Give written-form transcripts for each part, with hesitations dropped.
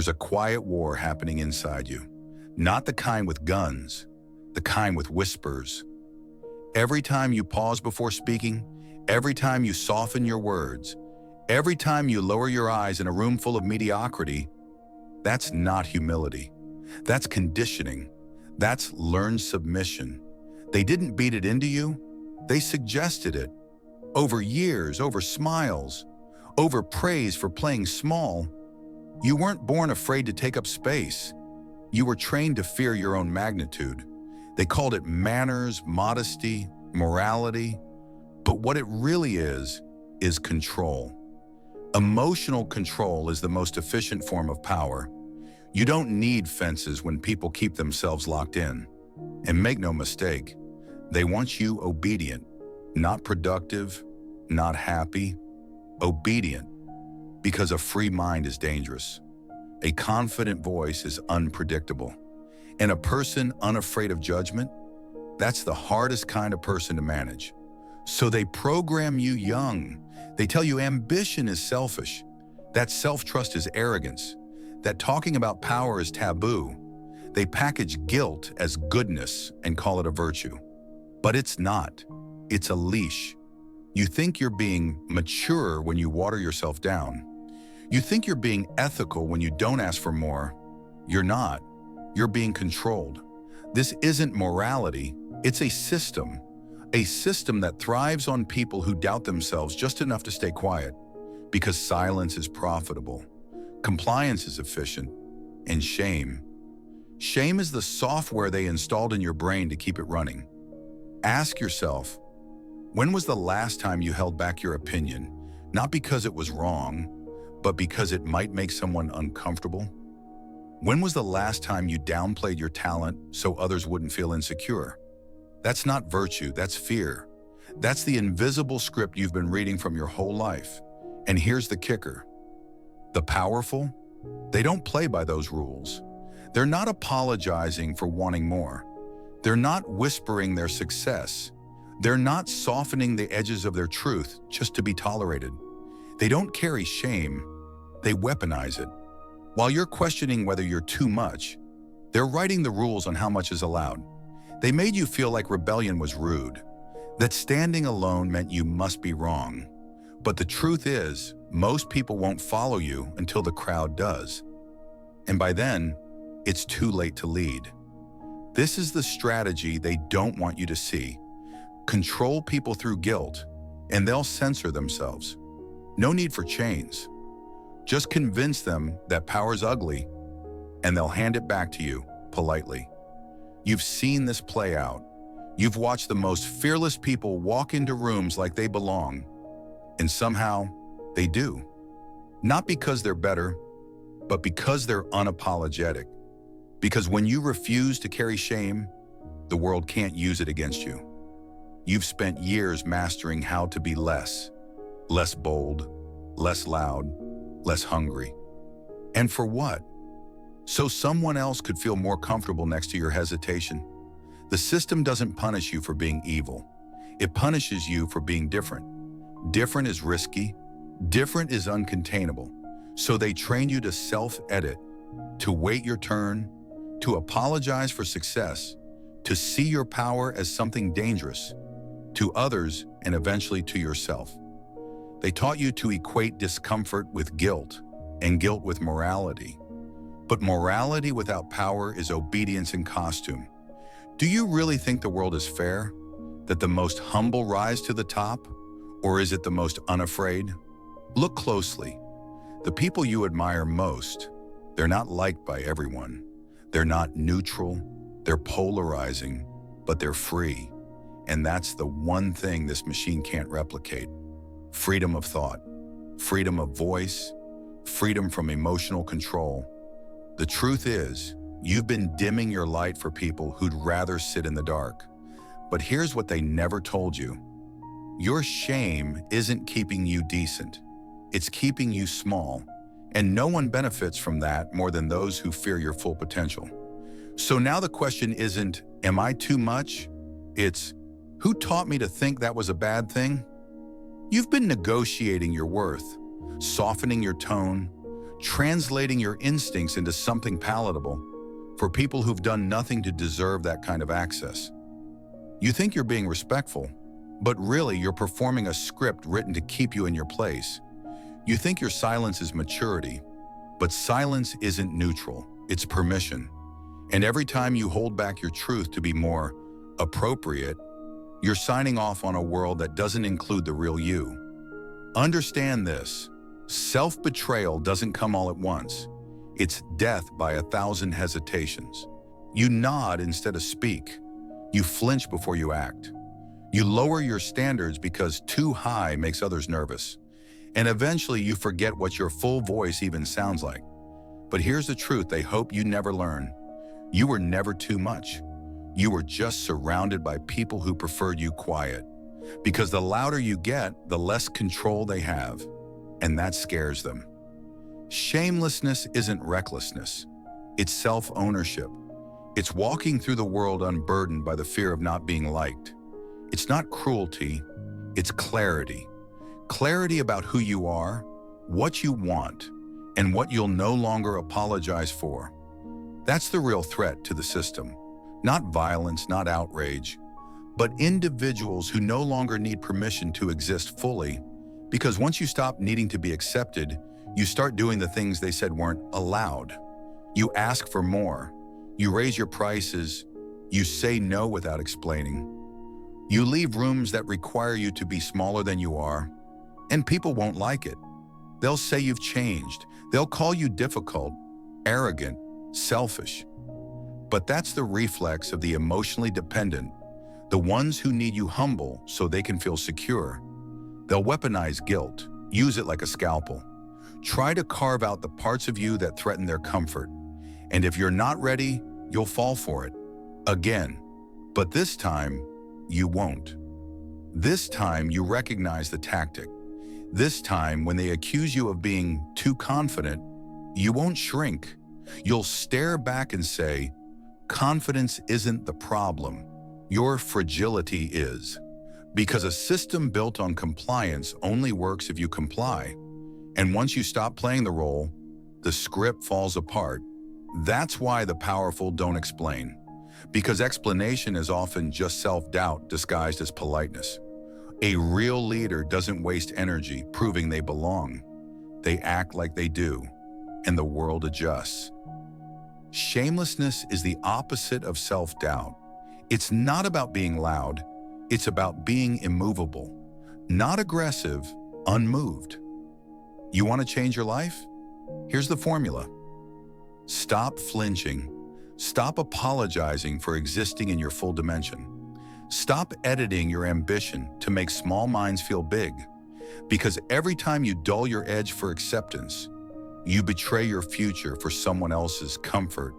there's a quiet war happening inside you. Not the kind with guns, the kind with whispers. Every time you pause before speaking, every time you soften your words, every time you lower your eyes in a room full of mediocrity, that's not humility. That's conditioning. That's learned submission. They didn't beat it into you. They suggested it. Over years, over smiles, over praise for playing small. You weren't born afraid to take up space. You were trained to fear your own magnitude. They called it manners, modesty, morality. But what it really is control. Emotional control is the most efficient form of power. You don't need fences when people keep themselves locked in. And make no mistake, they want you obedient, not productive, not happy, obedient, because a free mind is dangerous. A confident voice is unpredictable. And a person unafraid of judgment, that's the hardest kind of person to manage. So they program you young. They tell you ambition is selfish, that self-trust is arrogance, that talking about power is taboo. They package guilt as goodness and call it a virtue. But it's not. It's a leash. You think you're being mature when you water yourself down. You think you're being ethical when you don't ask for more. You're not. You're being controlled. This isn't morality. It's a system that thrives on people who doubt themselves just enough to stay quiet, because silence is profitable, compliance is efficient, and shame is the software they installed in your brain to keep it running. Ask yourself, when was the last time you held back your opinion, not because it was wrong, but because it might make someone uncomfortable? When was the last time you downplayed your talent so others wouldn't feel insecure? That's not virtue, that's fear. That's the invisible script you've been reading from your whole life. And here's the kicker. The powerful, they don't play by those rules. They're not apologizing for wanting more. They're not whispering their success. They're not softening the edges of their truth just to be tolerated. They don't carry shame, they weaponize it. While you're questioning whether you're too much, they're writing the rules on how much is allowed. They made you feel like rebellion was rude, that standing alone meant you must be wrong. But the truth is, most people won't follow you until the crowd does. And by then, it's too late to lead. This is the strategy they don't want you to see. Control people through guilt, and they'll censor themselves. No need for chains. Just convince them that power's ugly, and they'll hand it back to you politely. You've seen this play out. You've watched the most fearless people walk into rooms like they belong, and somehow they do. Not because they're better, but because they're unapologetic. Because when you refuse to carry shame, the world can't use it against you. You've spent years mastering how to be less bold, less loud, less hungry. And for what? So someone else could feel more comfortable next to your hesitation. The system doesn't punish you for being evil. It punishes you for being different. Different is risky. Different is uncontainable. So they train you to self-edit, to wait your turn, to apologize for success, to see your power as something dangerous, to others and eventually to yourself. They taught you to equate discomfort with guilt and guilt with morality. But morality without power is obedience in costume. Do you really think the world is fair? That the most humble rise to the top? Or is it the most unafraid? Look closely. The people you admire most, they're not liked by everyone. They're not neutral, they're polarizing, but they're free. And that's the one thing this machine can't replicate. Freedom of thought, freedom of voice, freedom from emotional control. The truth is, you've been dimming your light for people who'd rather sit in the dark. But here's what they never told you. Your shame isn't keeping you decent. It's keeping you small. And no one benefits from that more than those who fear your full potential. So now the question isn't, am I too much? It's, who taught me to think that was a bad thing? You've been negotiating your worth, softening your tone, translating your instincts into something palatable for people who've done nothing to deserve that kind of access. You think you're being respectful, but really you're performing a script written to keep you in your place. You think your silence is maturity, but silence isn't neutral, it's permission. And every time you hold back your truth to be more appropriate, you're signing off on a world that doesn't include the real you. Understand this. Self-betrayal doesn't come all at once. It's death by 1,000 hesitations. You nod instead of speak. You flinch before you act. You lower your standards because too high makes others nervous. And eventually you forget what your full voice even sounds like. But here's the truth they hope you never learn. You were never too much. You were just surrounded by people who preferred you quiet. Because the louder you get, the less control they have. And that scares them. Shamelessness isn't recklessness. It's self-ownership. It's walking through the world unburdened by the fear of not being liked. It's not cruelty, it's clarity. Clarity about who you are, what you want, and what you'll no longer apologize for. That's the real threat to the system. Not violence, not outrage, but individuals who no longer need permission to exist fully, because once you stop needing to be accepted, you start doing the things they said weren't allowed. You ask for more. You raise your prices. You say no without explaining. You leave rooms that require you to be smaller than you are, and people won't like it. They'll say you've changed. They'll call you difficult, arrogant, selfish. But that's the reflex of the emotionally dependent, the ones who need you humble so they can feel secure. They'll weaponize guilt, use it like a scalpel. Try to carve out the parts of you that threaten their comfort. And if you're not ready, you'll fall for it. Again. But this time, you won't. This time, you recognize the tactic. This time, when they accuse you of being too confident, you won't shrink. You'll stare back and say, confidence isn't the problem. Your fragility is. Because a system built on compliance only works if you comply. And once you stop playing the role, the script falls apart. That's why the powerful don't explain. Because explanation is often just self-doubt disguised as politeness. A real leader doesn't waste energy proving they belong. They act like they do, and the world adjusts. Shamelessness is the opposite of self-doubt. It's not about being loud, it's about being immovable. Not aggressive, unmoved. You want to change your life? Here's the formula. Stop flinching. Stop apologizing for existing in your full dimension. Stop editing your ambition to make small minds feel big. Because every time you dull your edge for acceptance, you betray your future for someone else's comfort.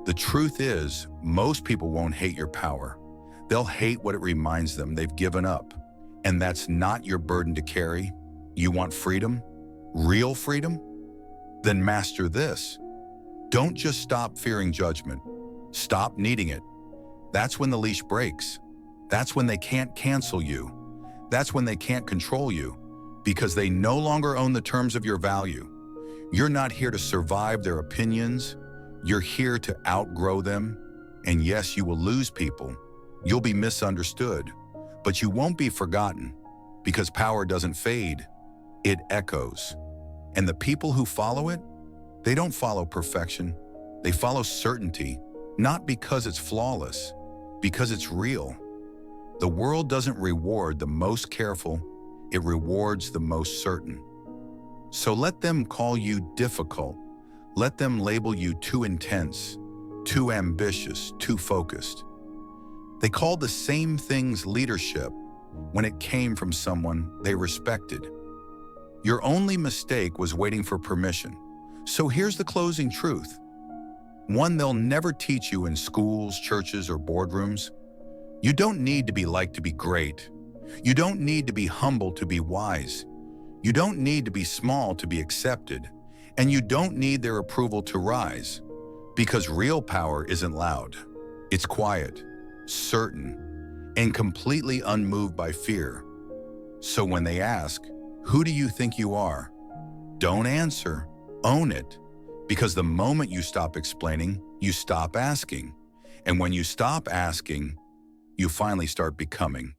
The truth is, most people won't hate your power. They'll hate what it reminds them they've given up. And that's not your burden to carry. You want freedom? Real freedom? Then master this. Don't just stop fearing judgment. Stop needing it. That's when the leash breaks. That's when they can't cancel you. That's when they can't control you, because they no longer own the terms of your value. You're not here to survive their opinions. You're here to outgrow them. And yes, you will lose people. You'll be misunderstood. But you won't be forgotten, because power doesn't fade. It echoes. And the people who follow it, they don't follow perfection. They follow certainty, not because it's flawless, because it's real. The world doesn't reward the most careful, it rewards the most certain. So let them call you difficult. Let them label you too intense, too ambitious, too focused. They called the same things leadership when it came from someone they respected. Your only mistake was waiting for permission. So here's the closing truth. One they'll never teach you in schools, churches, or boardrooms. You don't need to be liked to be great. You don't need to be humble to be wise. You don't need to be small to be accepted. And you don't need their approval to rise. Because real power isn't loud. It's quiet, certain, and completely unmoved by fear. So when they ask, "Who do you think you are?" don't answer. Own it, because the moment you stop explaining, you stop asking. And when you stop asking, you finally start becoming.